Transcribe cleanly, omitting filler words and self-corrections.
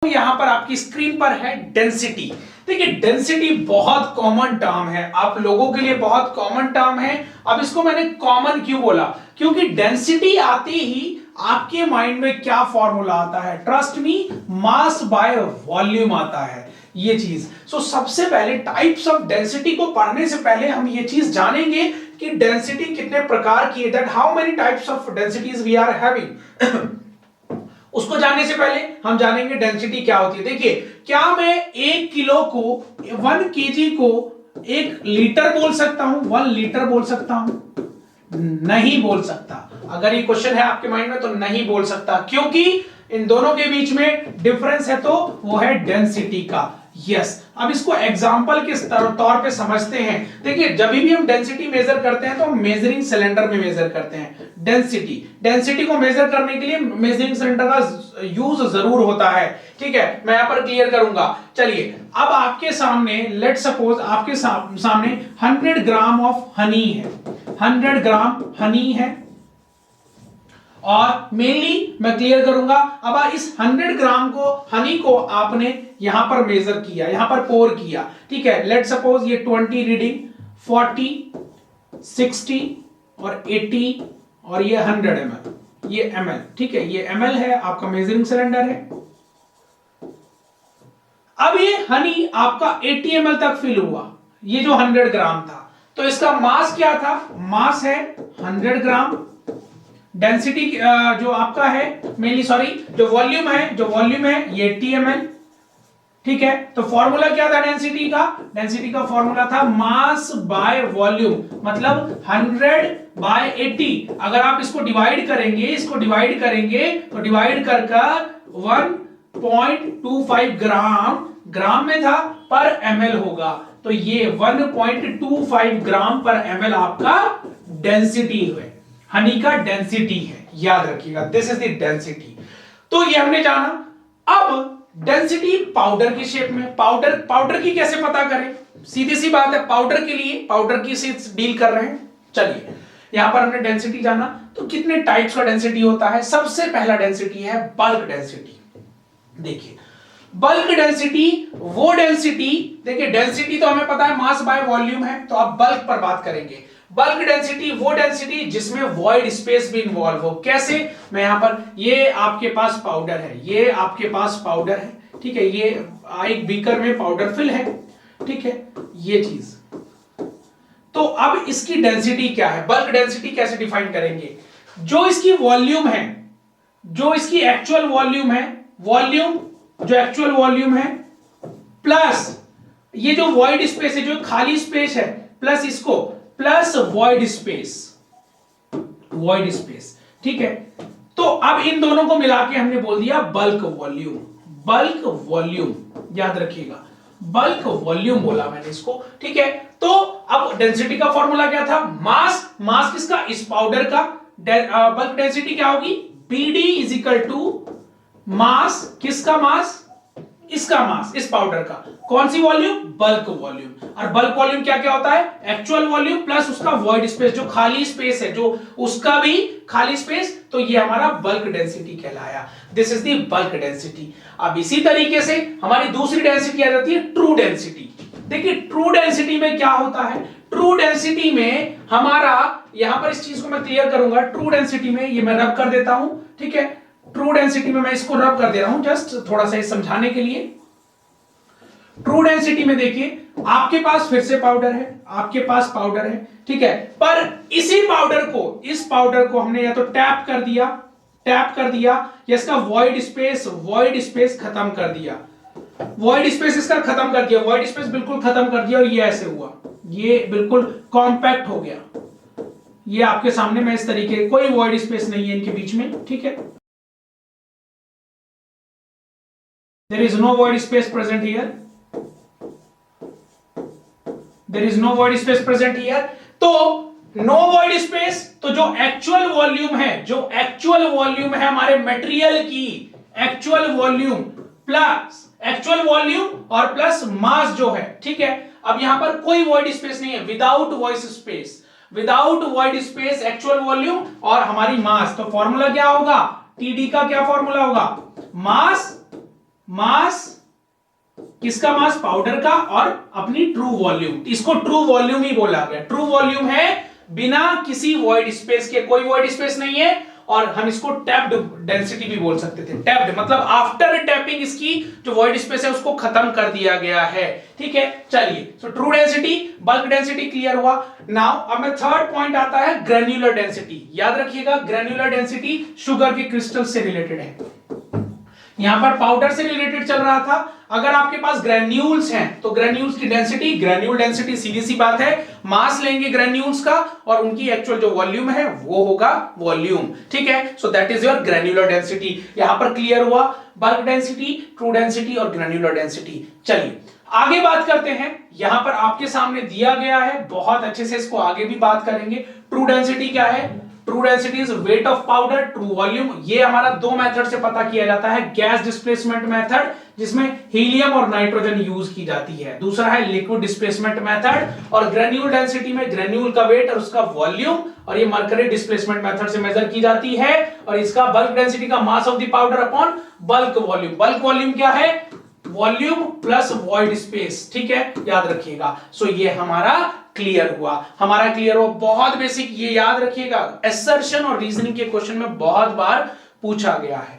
यहां पर आपकी स्क्रीन पर है डेंसिटी। देखिए डेंसिटी बहुत कॉमन टर्म है, आप लोगों के लिए बहुत कॉमन टर्म है। अब इसको मैंने कॉमन क्यों बोला, क्योंकि डेंसिटी आते ही आपके माइंड में क्या फॉर्मूला आता है, trust me, mass by volume आता है ये चीज। सो सबसे पहले टाइप्स ऑफ डेंसिटी को पढ़ने से पहले हम ये चीज जानेंगे कि डेंसिटी कितने प्रकार की है, that how many types of densities we are having. उसको जानने से पहले हम जानेंगे डेंसिटी क्या होती है। देखिए, क्या मैं 1 किलो को 1 केजी को 1 लीटर बोल सकता हूं, 1 लीटर बोल सकता हूं? नहीं बोल सकता। अगर ये क्वेश्चन है आपके माइंड में तो नहीं बोल सकता, क्योंकि इन दोनों के बीच में डिफरेंस है, तो वो है डेंसिटी का। यस, अब इसको एग्जांपल के तौर पे समझते हैं। देखिए, जब भी हम डेंसिटी मेजर करते हैं तो हम मेजरिंग सिलेंडर में मेजर करते हैं डेंसिटी को मेजर करने के लिए मेजरिंग सिलेंडर का यूज जरूर होता है। ठीक है, मैं यहां पर क्लियर करूंगा। चलिए, अब आपके सामने लेट सपोज आपके सामने 100 ग्राम ऑफ हनी है, 100 ग्राम हनी है, और मेनली मैं क्लियर करूंगा। अब इस 100 ग्राम को हनी को आपने यहां पर मेजर किया, यहां पर पोर किया। ठीक है, लेट सपोज ये 20 रीडिंग, 40, 60 और 80 और ये 100 ml, ये ml। ठीक है, ये ml है, आपका मेजरिंग सिलेंडर है। अब ये हनी आपका 80 ml तक फिल हुआ, ये जो 100 ग्राम था, तो इसका मास क्या था, मास है 100 ग्राम। डेंसिटी जो आपका है मेनली, सॉरी, जो वॉल्यूम है ये 80 ml। ठीक है, तो फॉर्मूला क्या था डेंसिटी का, डेंसिटी का फॉर्मूला था मास बाय वॉल्यूम, मतलब 100 बाय 80। अगर आप इसको डिवाइड करेंगे तो डिवाइड कर 1.25 ग्राम में था पर ml होगा, तो ये 1.25 ग्राम पर ml आपका डेंसिटी है, हनी का डेंसिटी है, याद रखिएगा, दिस इज द डेंसिटी। तो ये हमने जाना। अब डेंसिटी पाउडर की शेप में, पाउडर की कैसे पता करें, सीधी सी बात है, पाउडर के लिए पाउडर की से डील कर रहे हैं। चलिए, यहां पर हमने डेंसिटी जाना, तो कितने टाइप्स का डेंसिटी होता है। सबसे पहला डेंसिटी है बल्क डेंसिटी। देखिए, बल्क डेंसिटी वो डेंसिटी, देखिए डेंसिटी तो हमें पता है मास बाय वॉल्यूम है, तो आप बल्क पर बात करेंगे। बल्क डेंसिटी वो डेंसिटी जिसमें वॉइड स्पेस भी इन्वॉल्व हो। कैसे, मैं यहां पर, ये आपके पास पाउडर है, ये आपके पास पाउडर है, ठीक है, ये एक बीकर में पाउडर फिल है, ठीक है, ये चीज। तो अब इसकी डेंसिटी क्या है, बल्क डेंसिटी कैसे डिफाइन करेंगे, जो इसकी वॉल्यूम है, जो इसकी एक्चुअल वॉल्यूम है, वॉल्यूम जो एक्चुअल वॉल्यूम है, प्लस ये जो वॉइड स्पेस है, जो खाली स्पेस है, प्लस इसको, प्लस वॉइड स्पेस, ठीक है। तो अब इन दोनों को मिला के हमने बोल दिया बल्क वॉल्यूम, याद रखिएगा, बल्क वॉल्यूम बोला मैंने इसको, ठीक है। तो अब डेंसिटी का फॉर्मूला क्या था, मास किसका, इस पाउडर का। बल्क डेंसिटी क्या होगी, BD is equal to mass, किसका मास, इसका मास, इस पाउडर का। कौन सी वॉल्यूम, बल्क वॉल्यूम। और बल्क वॉल्यूम क्या क्या होता है, एक्चुअल वॉल्यूम प्लस उसका वॉइड स्पेस, जो खाली स्पेस है, जो उसका भी खाली स्पेस, तो ये हमारा बल्क डेंसिटी कहलाया। This is the bulk density. अब इसी तरीके से हमारी दूसरी डेंसिटी आ जाती है ट्रू डेंसिटी। देखिए, ट्रू डेंसिटी में क्या होता है, ट्रू डेंसिटी में हमारा, यहां पर इस चीज को मैं क्लियर करूंगा, ट्रू डेंसिटी में ये मैं रब कर देता हूं, ठीक है, ट्रू डेंसिटी में मैं इसको रब कर दे रहा हूं जस्ट थोड़ा सा समझाने के लिए। ट्रू डेंसिटी में देखिए, आपके पास फिर से पाउडर है, आपके पास पाउडर है, ठीक है, पर इसी पाउडर को, इस पाउडर को हमने या तो टैप कर दिया या इसका वॉइड स्पेस खत्म कर दिया, वॉइड स्पेस इसका खत्म कर दिया, वॉइड स्पेस बिल्कुल खत्म कर दिया, और ये ऐसे हुआ, ये बिल्कुल कॉम्पैक्ट हो गया। ये आपके सामने मैं इस तरीके, कोई वॉइड स्पेस नहीं है इनके बीच में, ठीक है, there is no void space present here, there is no void space present here। तो नो वॉइड स्पेस, तो जो एक्चुअल वॉल्यूम है हमारे मटेरियल की, एक्चुअल वॉल्यूम और प्लस मास जो है, ठीक है। अब यहां पर कोई वॉइड स्पेस नहीं है, without void space actual volume और हमारी मास, तो फॉर्मूला क्या होगा, TD का क्या फॉर्मूला होगा, मास मास, किसका मास? पाउडर का, और अपनी ट्रू वॉल्यूम, इसको ट्रू वॉल्यूम ही बोला गया। ट्रू वॉल्यूम है बिना किसी वॉइड स्पेस के, कोई वॉइड स्पेस नहीं है, और हम इसको टैप्ड डेंसिटी भी बोल सकते थे। टैप्ड मतलब आफ्टर टैपिंग इसकी जो वॉइड स्पेस है उसको खत्म कर दिया गया है, ठीक है। चलिए, so true density, bulk density clear हुआ। नाउ अब मैं थर्ड पॉइंट आता है ग्रेन्युलर डेंसिटी। याद रखिएगा, ग्रेन्युलर डेंसिटी शुगर के क्रिस्टल से रिलेटेड है। यहां पर पाउडर से रिलेटेड चल रहा था। अगर आपके पास ग्रेन्यूल्स हैं तो ग्रेन्यूल्स की डेंसिटी, ग्रेन्यूल डेंसिटी सीधी सी बात है, मास लेंगे ग्रेन्यूल्स का और उनकी एक्चुअल जो वॉल्यूम है वो होगा वॉल्यूम, ठीक है। So that is your granular density. यहां पर क्लियर हुआ बल्क डेंसिटी, ट्रू डेंसिटी और ग्रेन्युलर डेंसिटी। चलिए आगे बात करते हैं। यहां पर आपके सामने दिया गया है, बहुत अच्छे से इसको आगे भी बात करेंगे। ट्रू डेंसिटी क्या है? True density is weight of powder true volume. ये हमारा दो मेथड से पता किया जाता है। गैस डिस्प्लेसमेंट मेथड जिसमें हीलियम और नाइट्रोजन यूज की जाती है, दूसरा है लिक्विड डिस्प्लेसमेंट मेथड, और ग्रेन्यूल डेंसिटी में ग्रेन्यूल का वेट और उसका वॉल्यूम, और ये मर्करी डिस्प्लेसमेंट मेथड से मेजर की जाती है। और इसका बल्क डेंसिटी का mass of the powder upon bulk volume. Bulk volume क्या है? वॉल्यूम प्लस वॉइड स्पेस, ठीक है, याद रखिएगा। सो ये हमारा क्लियर हुआ, हमारा क्लियर हुआ। बहुत बेसिक, ये याद रखिएगा, असर्शन और रीजनिंग के क्वेश्चन में बहुत बार पूछा गया है।